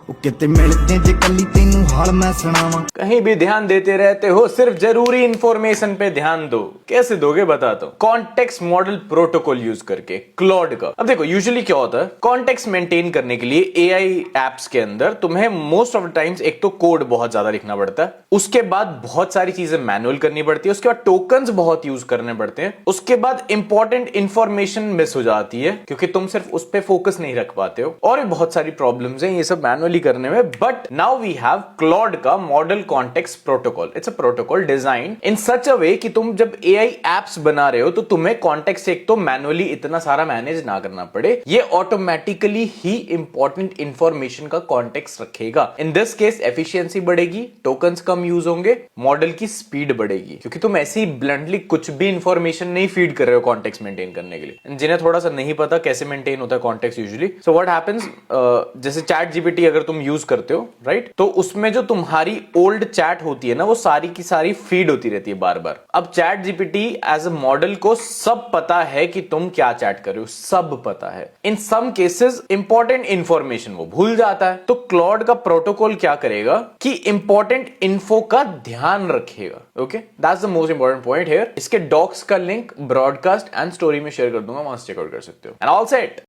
किते मिलते जे कली तेनू हाल मैं सुनावा। कहीं भी ध्यान देते रहते हो, सिर्फ जरूरी इंफॉर्मेशन पे ध्यान दो। कैसे दोगे बताता हूं। कॉन्टेक्स्ट मॉडल प्रोटोकॉल यूज करके क्लॉड का। अब देखो यूजुअली क्या होता है, कॉन्टेक्स्ट मेंटेन करने के लिए एआई एप्स के अंदर तुम्हें मोस्ट ऑफ द टाइम्स एक तो कोड बहुत ज्यादा लिखना पड़ता है, उसके बाद बहुत सारी चीजें मैनुअल करनी पड़ती है, उसके बाद टोकन्स बहुत यूज करने पड़ते हैं, उसके बाद इंपॉर्टेंट इंफॉर्मेशन मिस हो जाती है क्योंकि तुम सिर्फ उस पर फोकस नहीं रख पाते हो, और भी बहुत सारी प्रॉब्लम्स हैं ये सब मैनुअली करने में। But now we have Claude का model context protocol. It's a protocol design in such a way कि तुम जब एआई एप्स बना रहे हो तो तुम्हें कॉन्टेक्स्ट एक तो मैनुअली इतना सारा मैनेज ना करना पड़े, ये ऑटोमेटिकली ही इंपॉर्टेंट इंफॉर्मेशन का कॉन्टेक्स्ट रखेगा। इन दिस केस एफिशिएंसी बढ़ेगी, टोकन्स कम यूज होंगे, मॉडल की स्पीड बढ़ेगी, क्योंकि तुम ऐसे ही ब्लंटली कुछ भी इंफॉर्मेशन नहीं फीड कर रहे हो कॉन्टेक्स्ट मेंटेन करने के लिए। जिन्हें थोड़ा सा नहीं पता कैसे मेंटेन होता है context usually, so what happens, जैसे चैट जीपीटी अगर तुम यूज करते हो राइट, तो उसमें जो तुम्हारी ओल्ड चैट होती है ना, वो सारी की सारी फीड होती रहती है बार बार। अब chat GPT as a model को सब पता है कि तुम क्या चैट कर रहे हो, सब पता है। इन सम केसेस इंपॉर्टेंट इंफॉर्मेशन वो भूल जाता है, तो क्लॉड का प्रोटोकॉल क्या करेगा कि इंपॉर्टेंट इन्फो का ध्यान रखेगा। Okay, that's the most important point here. इसके डॉक्स का लिंक ब्रॉडकास्ट एंड स्टोरी में शेयर कर दूंगा, वहां से चेकआउट कर सकते हो। And all set.